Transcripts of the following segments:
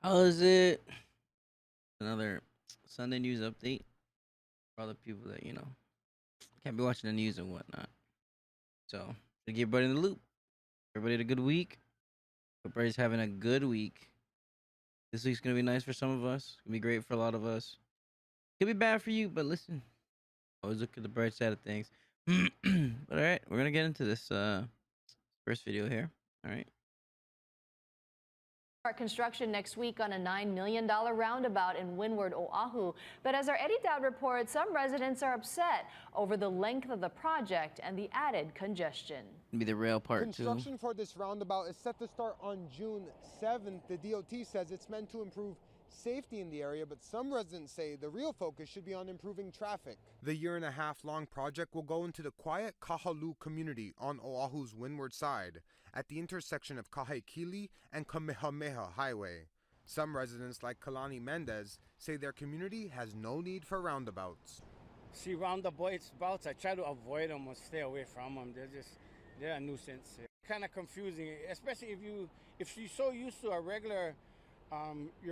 How is it? Another Sunday news update for all the people that can't be watching the news and whatnot. So to get everybody in the loop. Everybody had a good week. Everybody's having a good week. This week's gonna be nice for some of us. It's gonna be great for a lot of us. Could be bad for you, but listen, always look at the bright side of things. But all right, we're gonna get into this first video here. All right. Start construction next week on a $9 million roundabout in Windward, Oahu. But as our Eddie Dowd reports, some residents are upset over the length of the project and the added congestion. Be the rail part Construction too. for this roundabout is set to start on June 7th. The DOT says it's meant to improve safety in the area, but some residents say the real focus should be on improving traffic. The year-and-a-half-long project will go into the quiet Kahalu community on Oahu's windward side, at the intersection of Kahekili and Kamehameha Highway. Some residents, like Kalani Mendez, say their community has no need for roundabouts. See roundabouts, I try to avoid them or stay away from them. They're a nuisance. Kind of confusing, especially if you're so used to your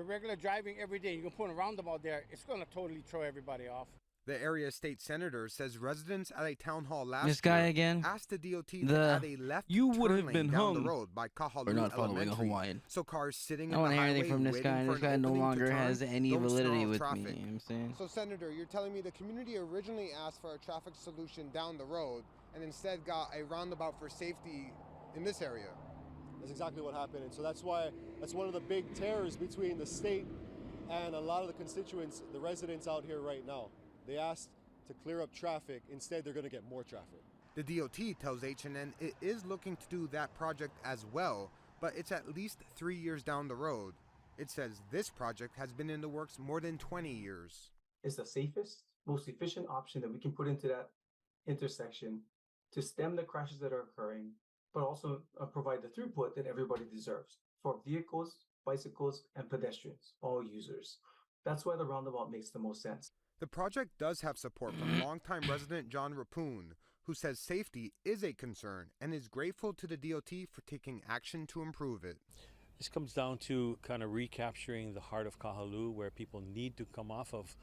regular driving every day. You can put a roundabout there. It's going to totally throw everybody off. The area state senator says residents at a town hall last This guy year again. asked the DOT to add a left You would turn have lane been down the hung road by Kahalu for not following a Elementary, Hawaiian. so cars sitting I in don't the want to hear highway anything from this waiting guy. for This an guy no opening to longer turn has any don't validity snarl with me. traffic. You know what I'm saying? So, Senator, you're telling me the community originally asked for a traffic solution down the road and instead got a roundabout for safety in this area? That's exactly what happened. And so that's one of the big tears between the state and a lot of the constituents, the residents out here right now. They asked to clear up traffic. Instead, they're going to get more traffic. The DOT tells HNN it is looking to do that project as well, but it's at least 3 years down the road. It says this project has been in the works more than 20 years. Is the safest, most efficient option that we can put into that intersection to stem the crashes that are occurring, but also provide the throughput that everybody deserves for vehicles, bicycles, and pedestrians, all users. That's why the roundabout makes the most sense. The project does have support from longtime resident John Rapoon, who says safety is a concern and is grateful to the DOT for taking action to improve it. This comes down to kind of recapturing the heart of Kahalu, where people need to come off of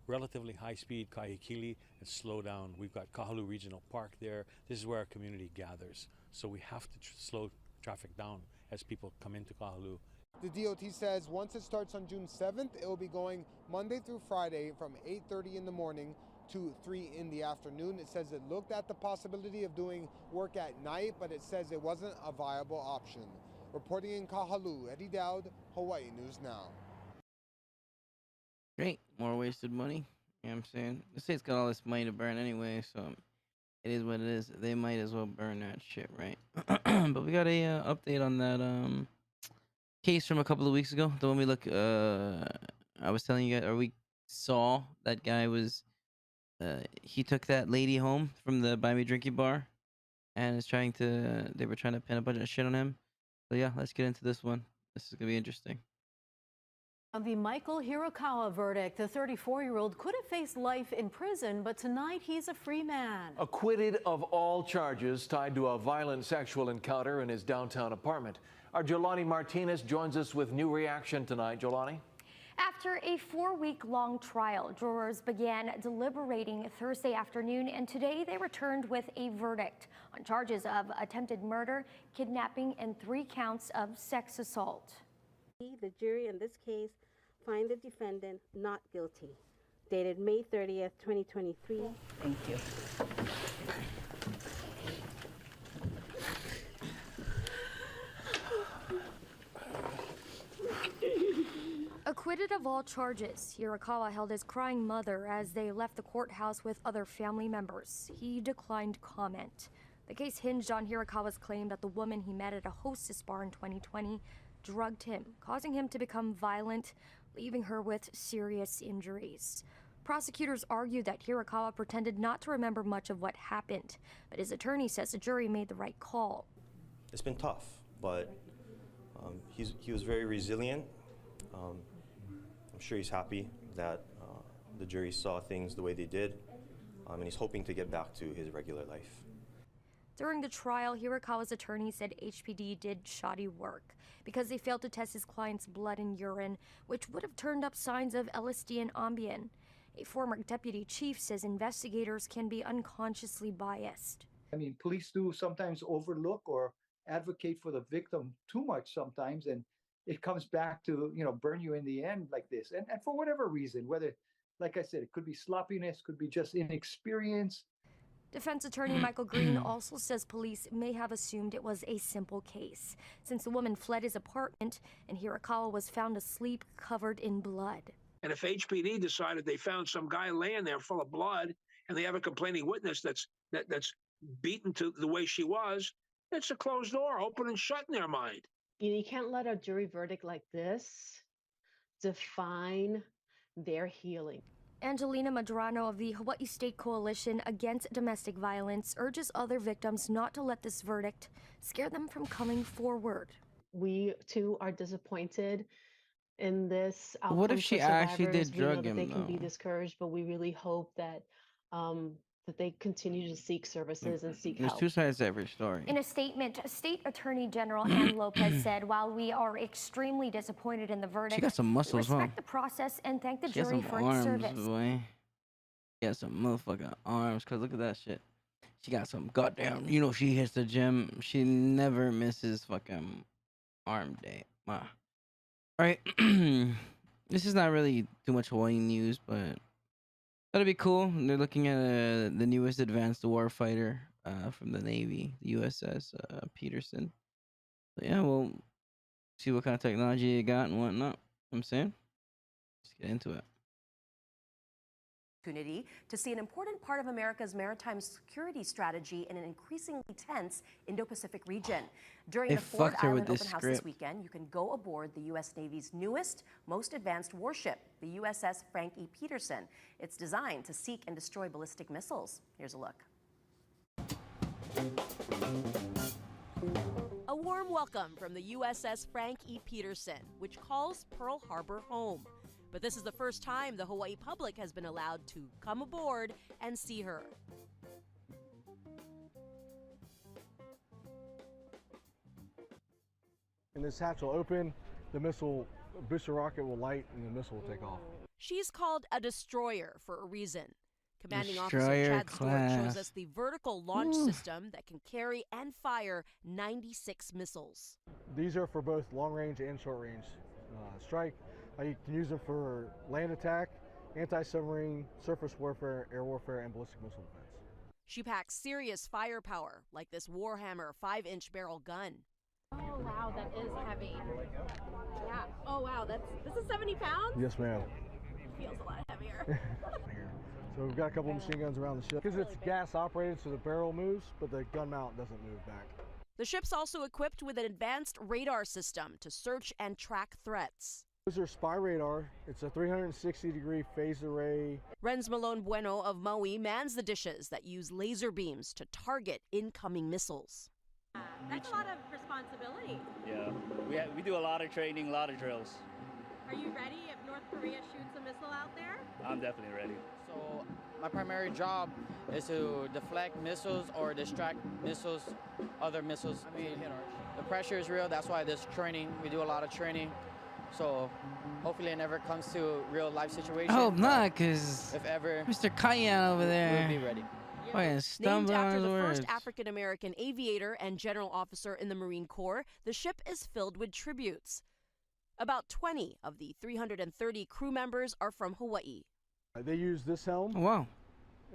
relatively high-speed Kahekili and slow down. We've got Kahalu Regional Park there. This is where our community gathers. So we have to slow traffic down as people come into Kahalu. The DOT says once it starts on June 7th, it will be going Monday through Friday from 8:30 in the morning to 3 in the afternoon. It says it looked at the possibility of doing work at night, but it says it wasn't a viable option. Reporting in Kahalu, Eddie Dowd, Hawaii News Now. Great. More wasted money. You know what I'm saying? The state's got all this money to burn anyway, so it is what it is. They might as well burn that shit, right? But we got a update on that case from a couple of weeks ago. The one we I was telling you guys, or we saw that guy was he took that lady home from the buy me drinky bar and they were trying to pin a bunch of shit on him. So yeah, let's get into this one. This is gonna be interesting. On the Michael Hirokawa verdict, the 34-year-old could have faced life in prison, but tonight he's a free man. Acquitted of all charges tied to a violent sexual encounter in his downtown apartment. Our Jolani Martinez joins us with new reaction tonight. Jolani? After a 4-week-long trial, jurors began deliberating Thursday afternoon, and today they returned with a verdict on charges of attempted murder, kidnapping, and 3 counts of sex assault. The jury in this case find the defendant not guilty. Dated May 30th, 2023. Thank you. Acquitted of all charges, Hirokawa held his crying mother as they left the courthouse with other family members. He declined comment. The case hinged on Hirokawa's claim that the woman he met at a hostess bar in 2020 drugged him, causing him to become violent, leaving her with serious injuries. Prosecutors argued that Hirokawa pretended not to remember much of what happened, but his attorney says the jury made the right call. It's been tough, but he was very resilient. I'm sure he's happy that the jury saw things the way they did, and he's hoping to get back to his regular life. During the trial, Hirakawa's attorney said HPD did shoddy work because they failed to test his client's blood and urine, which would have turned up signs of LSD and Ambien. A former deputy chief says investigators can be unconsciously biased. I mean, police do sometimes overlook or advocate for the victim too much sometimes, and it comes back to, burn you in the end like this. And for whatever reason, whether, like I said, it could be sloppiness, could be just inexperience. Defense attorney Michael Green also says police may have assumed it was a simple case, since the woman fled his apartment and Hirakawa was found asleep covered in blood. And if HPD decided they found some guy laying there full of blood and they have a complaining witness that's beaten to the way she was, it's a closed door, open and shut in their mind. You can't let a jury verdict like this define their healing. Angelina Madrano of the Hawaii State Coalition Against Domestic Violence urges other victims not to let this verdict scare them from coming forward. We, too, are disappointed in this outcome. What if she for actually survivors. did We know drug that him, they can be though? discouraged, but we really hope that that they continue to seek services and seek There's help. two sides to every story. In a statement, State Attorney General Ann Lopez said, while we are extremely disappointed in the verdict, She got some muscles, we huh? respect the process and thank the She got jury some for arms, its service. boy. She got some motherfucking arms, cause look at that shit. She got some goddamn, she hits the gym. She never misses fucking arm day. Wow. Alright. This is not really too much Hawaii news, but that'd be cool. They're looking at the newest advanced warfighter from the Navy, the USS Peterson. So yeah, we'll see what kind of technology you got and whatnot. You know what I'm saying? Let's get into it. Opportunity to see an important part of America's maritime security strategy in an increasingly tense Indo-Pacific region. During They the Ford fucked her with Island this Open House this script. weekend, you can go aboard the U.S. Navy's newest, most advanced warship, the USS Frank E. Peterson. It's designed to seek and destroy ballistic missiles. Here's a look. A warm welcome from the USS Frank E. Peterson, which calls Pearl Harbor home. But this is the first time the Hawaii public has been allowed to come aboard and see her. And this hatch will open, the booster rocket will light, and the missile will take off. She's called a destroyer for a reason. Commanding Destroyer Officer Chad Stewart class. shows us the vertical launch Ooh. system that can carry and fire 96 missiles. These are for both long range and short range strike. You can use them for land attack, anti-submarine, surface warfare, air warfare, and ballistic missile defense. She packs serious firepower, like this Warhammer 5-inch barrel gun. Oh wow, that is heavy. Yeah. Oh wow, this is 70 pounds? Yes, ma'am. Feels a lot heavier. So we've got a couple machine guns around the ship. Because it's gas operated, so the barrel moves, but the gun mount doesn't move back. The ship's also equipped with an advanced radar system to search and track threats. Those are spy radar. It's a 360-degree phased array. Renz Malone Bueno of Maui mans the dishes that use laser beams to target incoming missiles. That's a lot of responsibility. Yeah, we do a lot of training, a lot of drills. Are you ready if North Korea shoots a missile out there? I'm definitely ready. So my primary job is to deflect missiles or distract missiles, other missiles. I mean, the pressure is real. That's why this training, we do a lot of training. So hopefully it never comes to real life situation. I hope not, cause if ever, Mr. Cayenne over there. we'll be ready. Fucking Named stumbling on after his the words. first African-American aviator and general officer in the Marine Corps, the ship is filled with tributes. About 20 of the 330 crew members are from Hawaii. They use this helm Wow.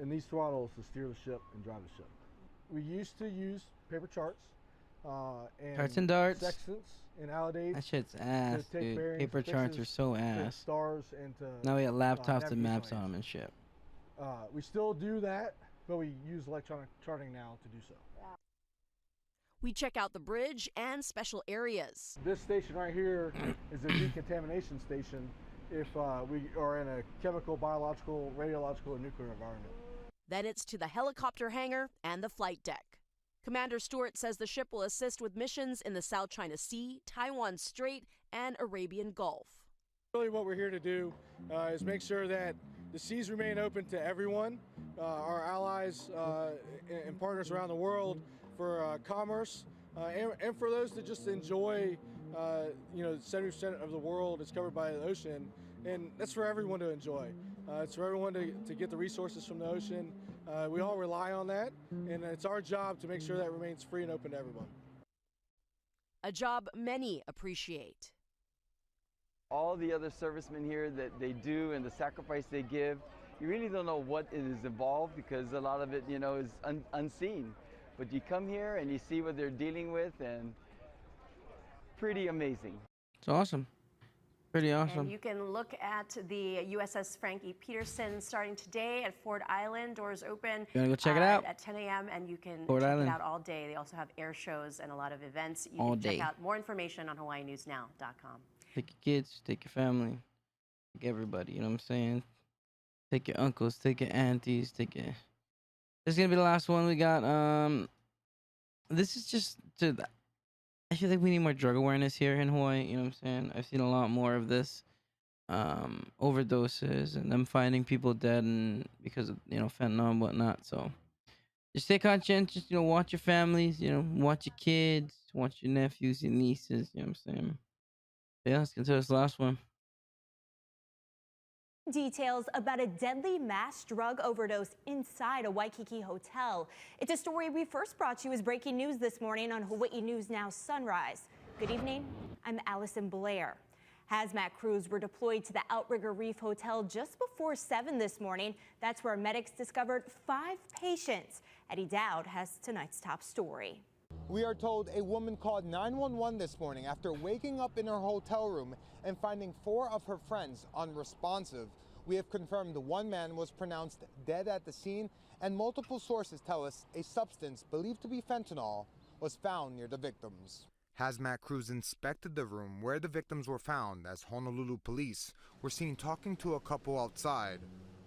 and these throttles to steer the ship and drive the ship. We used to use paper charts and Charts and darts. sextants and alidades. That shit's to ass, take dude. bearings, Paper charts are fixes, so to ass. stars and to Now we got laptops and navigation maps aids. on them and shit. We still do that, but we use electronic charting now to do so. We check out the bridge and special areas. This station right here is a decontamination station if we are in a chemical, biological, radiological, or nuclear environment. Then it's to the helicopter hangar and the flight deck. Commander Stewart says the ship will assist with missions in the South China Sea, Taiwan Strait, and Arabian Gulf. Really what we're here to do is make sure that the seas remain open to everyone, our allies and partners around the world, for commerce, and for those that just enjoy, 70% of the world is covered by the ocean, and that's for everyone to enjoy. It's for everyone to get the resources from the ocean. We all rely on that, and it's our job to make sure that remains free and open to everyone. A job many appreciate. All the other servicemen here that they do and the sacrifice they give, you really don't know what is involved because a lot of it, is unseen. But you come here and you see what they're dealing with, and pretty amazing. It's awesome. Pretty And awesome. you can look at the USS Frank E. Peterson starting today at Ford Island. Doors open You wanna go check it out? at 10 a.m. and you can Ford check Island. it out all day. They also have air shows and a lot of events. You All can day. check out more information on HawaiiNewsNow.com. Take your kids, take your family, take everybody, you know what I'm saying? Take your uncles, take your aunties, take your... This is gonna be the last one we got. This is just to... I feel like we need more drug awareness here in Hawaii, you know what I'm saying? I've seen a lot more of this. Overdoses and them finding people dead and because of, fentanyl and whatnot. So just stay conscientious, watch your families, watch your kids, watch your nephews, your nieces, you know what I'm saying? Yeah, let's get to this last one. Details about a deadly mass drug overdose inside a Waikiki hotel. It's a story we first brought to you as breaking news this morning on Hawaii News Now Sunrise. Good evening, I'm Allison Blair. Hazmat crews were deployed to the Outrigger Reef Hotel just before 7 this morning. That's where medics discovered 5 patients. Eddie Dowd has tonight's top story. We are told a woman called 911 this morning after waking up in her hotel room and finding 4 of her friends unresponsive. We have confirmed one man was pronounced dead at the scene, and multiple sources tell us a substance believed to be fentanyl was found near the victims. Hazmat crews inspected the room where the victims were found as Honolulu police were seen talking to a couple outside,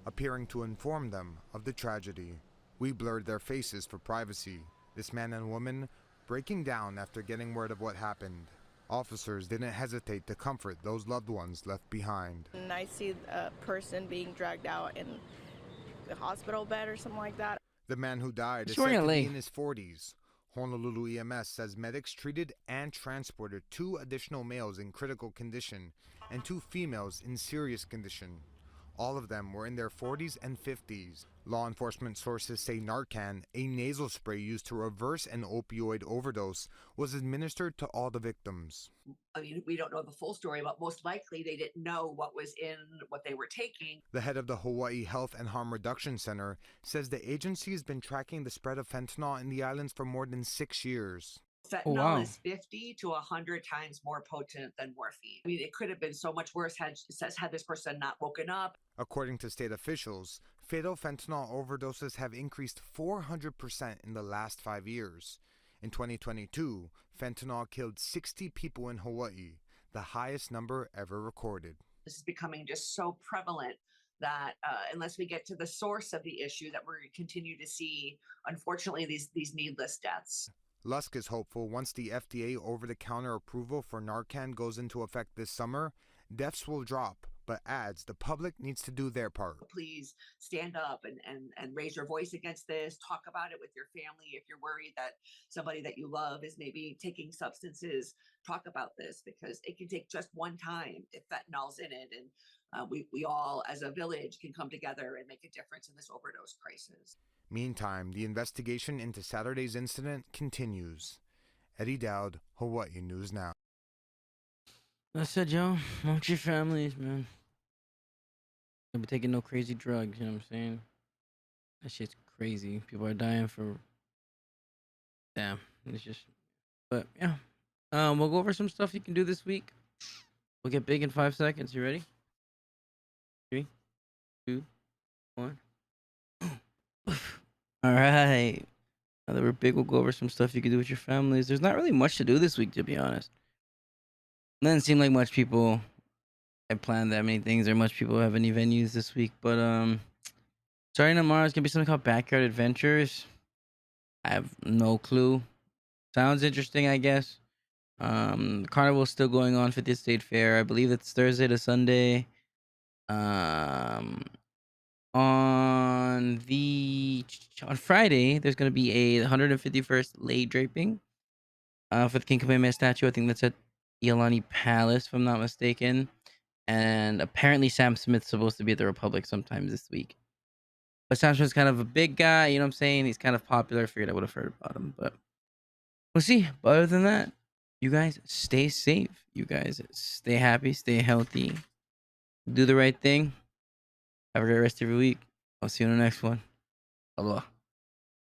appearing to inform them of the tragedy. We blurred their faces for privacy. This man and woman breaking down after getting word of what happened. Officers didn't hesitate to comfort those loved ones left behind. And I see a person being dragged out in the hospital bed or something like that. The man who died is He's wearing said a to be leg. in his 40s. Honolulu EMS says medics treated and transported 2 additional males in critical condition and 2 females in serious condition. All of them were in their 40s and 50s. Law enforcement sources say Narcan, a nasal spray used to reverse an opioid overdose, was administered to all the victims. I mean, we don't know the full story, but most likely they didn't know what was in what they were taking. The head of the Hawaii Health and Harm Reduction Center says the agency has been tracking the spread of fentanyl in the islands for more than 6 years. Fentanyl is 50 to 100 times more potent than morphine. I mean, it could have been so much worse had this person not woken up. According to state officials, fatal fentanyl overdoses have increased 400% in the last 5 years. In 2022, fentanyl killed 60 people in Hawaii, the highest number ever recorded. This is becoming just so prevalent that unless we get to the source of the issue, that we're going to continue to see, unfortunately, these needless deaths. Lusk is hopeful once the FDA over-the-counter approval for Narcan goes into effect this summer, deaths will drop, but adds the public needs to do their part. Please stand up and raise your voice against this. Talk about it with your family. If you're worried that somebody that you love is maybe taking substances, talk about this because it can take just one time if fentanyl's in it. And we all, as a village, can come together and make a difference in this overdose crisis. Meantime, the investigation into Saturday's incident continues. Eddie Dowd, Hawaii News Now. That's it, y'all. Watch your families, man. Don't be taking no crazy drugs, you know what I'm saying? That shit's crazy. People are dying for... Damn. It's just... But, yeah. We'll go over some stuff you can do this week. We'll get big in 5 seconds. You ready? 3, 2, 1. All right. Now that we're big, we'll go over some stuff you can do with your families. There's not really much to do this week, to be honest. Doesn't seem like much people have planned that many things, or much people have any venues this week. But starting tomorrow is gonna be something called Backyard Adventures. I have no clue. Sounds interesting, I guess. The carnival's still going on, 50th State Fair. I believe it's Thursday to Sunday. On on Friday, there's going to be a 151st lei draping for the King Kamehameha statue. I think that's at Iolani Palace, if I'm not mistaken. And apparently Sam Smith's supposed to be at the Republic sometime this week. But Sam Smith's kind of a big guy, you know what I'm saying? He's kind of popular. I figured I would have heard about him, but we'll see. But other than that, you guys stay safe. You guys stay happy, stay healthy, do the right thing. Have a great rest of your week. I'll see you in the next one. Aloha.